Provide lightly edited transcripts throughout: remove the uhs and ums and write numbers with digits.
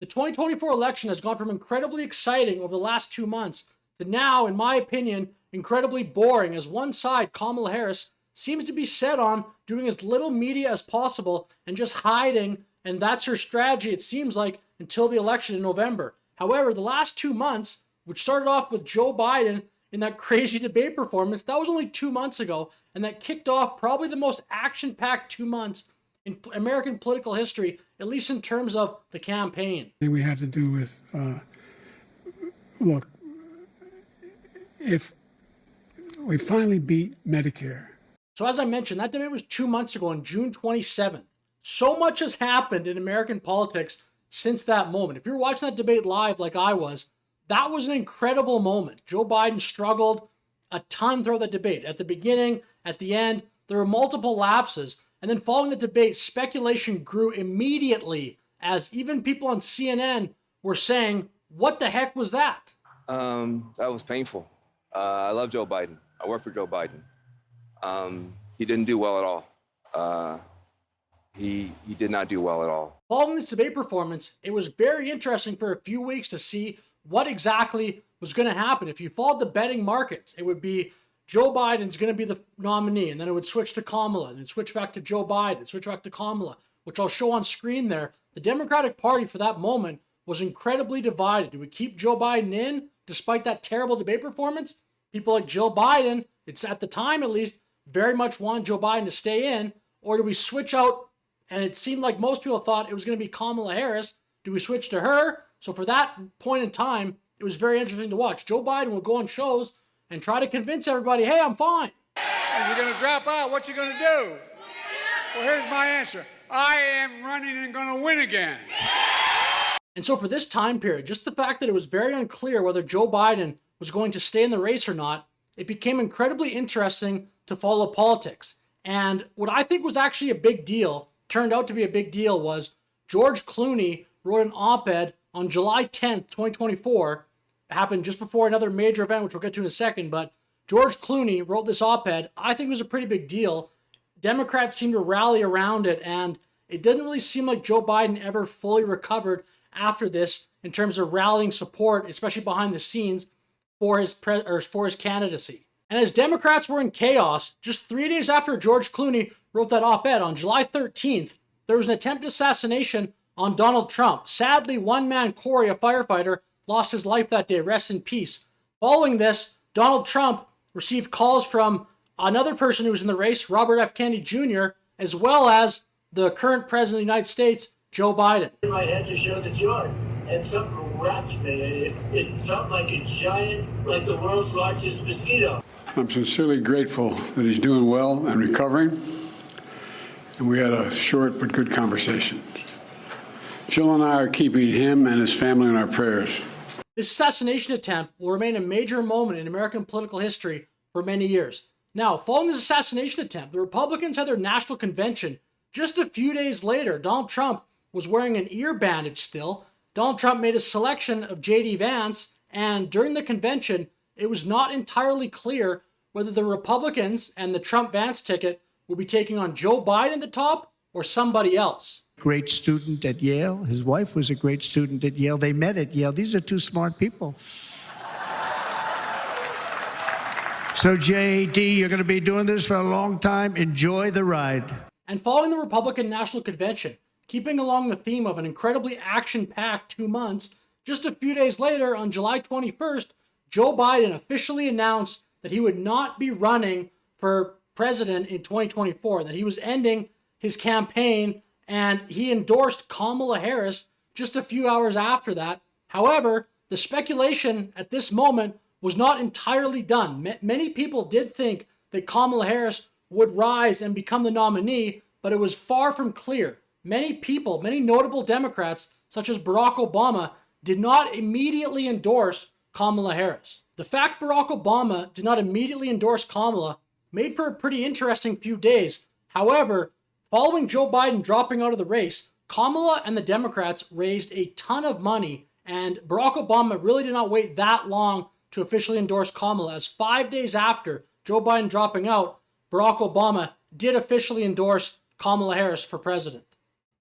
The 2024 election has gone from incredibly exciting over the last 2 months to now, in my opinion, incredibly boring, as one side, Kamala Harris, seems to be set on doing as little media as possible and just hiding, and that's her strategy, it seems like, until the election in November. However, the last 2 months, which started off with Joe Biden in that crazy debate performance, that was only 2 months ago, and that kicked off probably the most action-packed 2 months in American political history, at least in terms of the campaign. We have to do with, look, if we finally beat Medicare. So as I mentioned, that debate was 2 months ago on June 27th. So much has happened in American politics since that moment. If you're watching that debate live like I was, that was an incredible moment. Joe Biden struggled a ton throughout the debate. At the beginning, at the end, there were multiple lapses. And then following the debate, speculation grew immediately as even people on CNN were saying, what the heck was that? That was painful. I love Joe Biden. I work for Joe Biden. He didn't do well at all. He did not do well at all. Following this debate performance, it was very interesting for a few weeks to see what exactly was going to happen. If you followed the betting markets, it would be Joe Biden's going to be the nominee, and then it would switch to Kamala, and then switch back to Joe Biden, switch back to Kamala, which I'll show on screen there. The Democratic Party for that moment was incredibly divided. Do we keep Joe Biden in despite that terrible debate performance? People like Jill Biden, it's at the time at least, very much wanted Joe Biden to stay in, or do we switch out? And it seemed like most people thought it was going to be Kamala Harris. Do we switch to her? So for that point in time, it was very interesting to watch. Joe Biden would go on shows and try to convince everybody, hey, I'm fine. If you're going to drop out, what you going to do? Well, here's my answer. I am running and going to win again. And so for this time period, just the fact that it was very unclear whether Joe Biden was going to stay in the race or not, it became incredibly interesting to follow politics. And what I think was actually a big deal, turned out to be a big deal, was George Clooney wrote an op-ed on July 10th, 2024. It happened just before another major event, which we'll get to in a second, but George Clooney wrote this op-ed. I think it was a pretty big deal. Democrats seemed to rally around it, and it didn't really seem like Joe Biden ever fully recovered after this in terms of rallying support, especially behind the scenes, for his candidacy. And as Democrats were in chaos, just 3 days after George Clooney wrote that op-ed, on July 13th, there was an attempted assassination on Donald Trump. Sadly, one man, Corey, a firefighter, lost his life that day. Rest in peace. Following this, Donald Trump received calls from another person who was in the race, Robert F. Kennedy Jr., as well as the current president of the United States, Joe Biden. My head to show the chart, and something wrapped me. It felt like a giant, like the world's largest mosquito. I'm sincerely grateful that he's doing well and recovering, and we had a short but good conversation. Jill and I are keeping him and his family in our prayers. This assassination attempt will remain a major moment in American political history for many years. Now, following this assassination attempt, the Republicans had their national convention. Just a few days later, Donald Trump was wearing an ear bandage still. Donald Trump made a selection of J.D. Vance, and during the convention, it was not entirely clear whether the Republicans and the Trump-Vance ticket will be taking on Joe Biden at the top or somebody else. Great student at Yale. His wife was a great student at Yale. They met at Yale. These are two smart people. So, JD, you're going to be doing this for a long time. Enjoy the ride. And following the Republican National Convention, keeping along the theme of an incredibly action-packed 2 months, just a few days later, on July 21st, Joe Biden officially announced that he would not be running for president in 2024, that he was ending his campaign, and he endorsed Kamala Harris just a few hours after that. However, the speculation at this moment was not entirely done. Many people did think that Kamala Harris would rise and become the nominee, but it was far from clear. Many people, many notable Democrats, such as Barack Obama, did not immediately endorse Kamala Harris. The fact Barack Obama did not immediately endorse Kamala made for a pretty interesting few days. However, following Joe Biden dropping out of the race, Kamala and the Democrats raised a ton of money, and Barack Obama really did not wait that long to officially endorse Kamala, as 5 days after Joe Biden dropping out, Barack Obama did officially endorse Kamala Harris for president.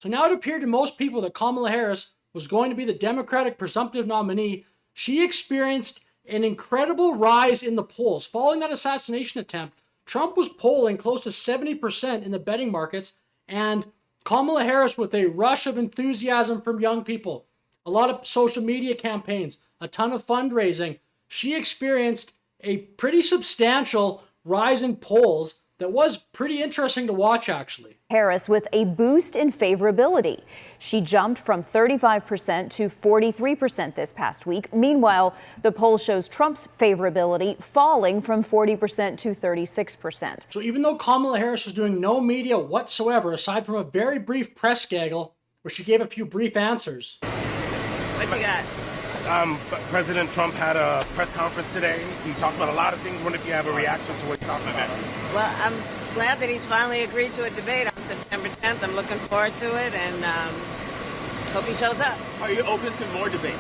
So now it appeared to most people that Kamala Harris was going to be the Democratic presumptive nominee, she experienced an incredible rise in the polls. Following that assassination attempt, Trump was polling close to 70% in the betting markets, and Kamala Harris, with a rush of enthusiasm from young people, a lot of social media campaigns, a ton of fundraising, she experienced a pretty substantial rise in polls that was pretty interesting to watch, actually. Harris with a boost in favorability. She jumped from 35% to 43% this past week. Meanwhile, the poll shows Trump's favorability falling from 40% to 36%. So even though Kamala Harris was doing no media whatsoever, aside from a very brief press gaggle where she gave a few brief answers. What you got? President Trump had a press conference today. He talked about a lot of things. Wonder if you have a reaction to what he's talking about. Well, I'm glad that he's finally agreed to a debate on September 10th. I'm looking forward to it, and hope he shows up. Are you open to more debates?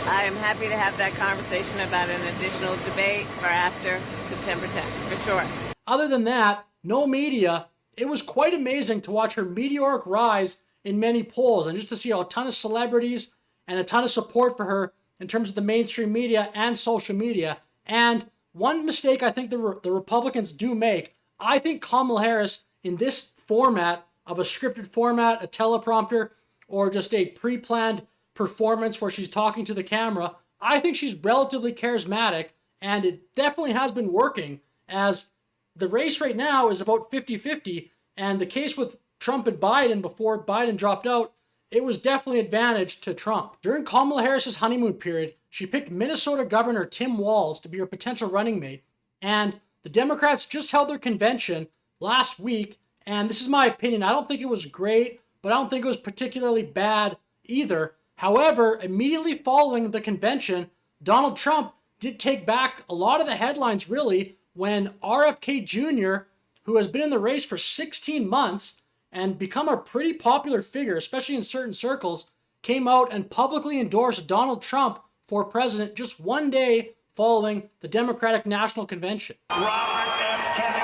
I am happy to have that conversation about an additional debate for after September 10th, for sure. Other than that, no media. It was quite amazing to watch her meteoric rise in many polls and just to see a ton of celebrities and a ton of support for her in terms of the mainstream media and social media. And one mistake I think the Republicans do make, I think Kamala Harris in this format of a scripted format, a teleprompter, or just a pre-planned performance where she's talking to the camera, I think she's relatively charismatic, and it definitely has been working, as the race right now is about 50-50, and the case with Trump and Biden before Biden dropped out, it was definitely advantage to Trump. During Kamala Harris's honeymoon period, she picked Minnesota Governor Tim Walz to be her potential running mate, and the Democrats just held their convention last week, and this is my opinion. I don't think it was great, but I don't think it was particularly bad either. However, immediately following the convention, Donald Trump did take back a lot of the headlines, really, when RFK Jr., who has been in the race for 16 months and become a pretty popular figure, especially in certain circles, came out and publicly endorsed Donald Trump for president just one day following the Democratic National Convention. Robert F. Kennedy.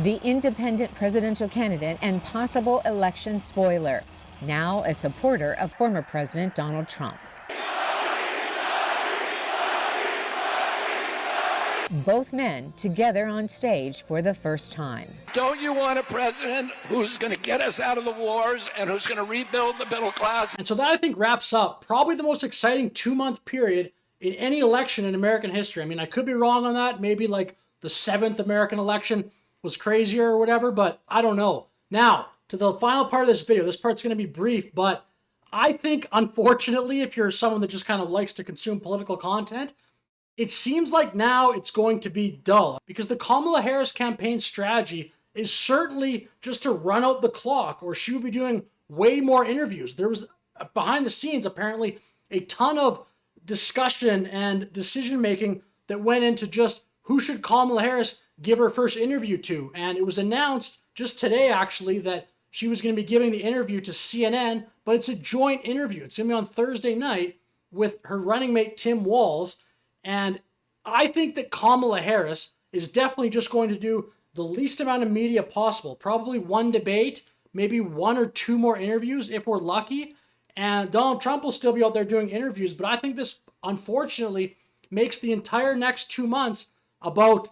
The independent presidential candidate and possible election spoiler, now a supporter of former President Donald Trump. Both men together on stage for the first time. Don't you want a president who's going to get us out of the wars and who's going to rebuild the middle class? And so that, I think, wraps up probably the most exciting 2-month period in any election in American history. I mean, I could be wrong on that. Maybe like the 7th American election was crazier or whatever, but I don't know. Now, to the final part of this video. This part's going to be brief, but I think, unfortunately, if you're someone that just kind of likes to consume political content, it seems like now it's going to be dull, because the Kamala Harris campaign strategy is certainly just to run out the clock, or she would be doing way more interviews. There was, behind the scenes, apparently a ton of discussion and decision-making that went into just who should Kamala Harris give her first interview to. And it was announced just today, actually, that she was going to be giving the interview to CNN, but it's a joint interview. It's going to be on Thursday night with her running mate, Tim Walz. And I think that Kamala Harris is definitely just going to do the least amount of media possible. Probably one debate, maybe 1 or 2 more interviews if we're lucky. And Donald Trump will still be out there doing interviews. But I think this, unfortunately, makes the entire next 2 months about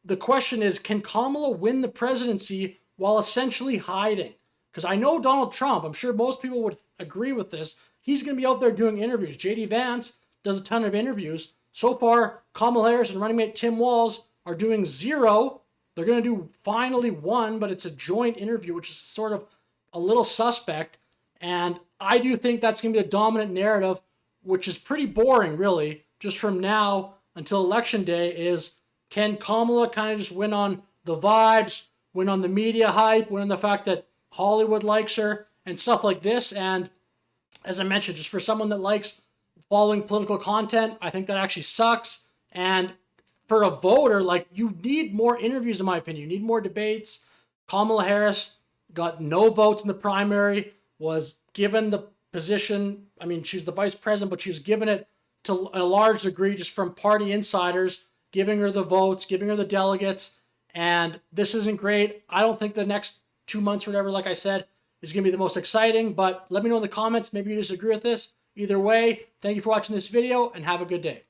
the question is, can Kamala win the presidency while essentially hiding? Because I know Donald Trump, I'm sure most people would agree with this, he's going to be out there doing interviews. J.D. Vance does a ton of interviews. So far, Kamala Harris and running mate Tim Walz are doing 0. They're going to do finally 1, but it's a joint interview, which is sort of a little suspect. And I do think that's going to be a dominant narrative, which is pretty boring, really, just from now until Election Day, is can Kamala kind of just win on the vibes, win on the media hype, win on the fact that Hollywood likes her, and stuff like this. And as I mentioned, just for someone that likes following political content, I think that actually sucks. And for a voter, like, you need more interviews, in my opinion. You need more debates. Kamala Harris got no votes in the primary, was given the position. I mean, she's the vice president, but she was given it to a large degree just from party insiders, giving her the votes, giving her the delegates. And this isn't great. I don't think the next 2 months or whatever, like I said, is going to be the most exciting, but let me know in the comments. Maybe you disagree with this. Either way, thank you for watching this video and have a good day.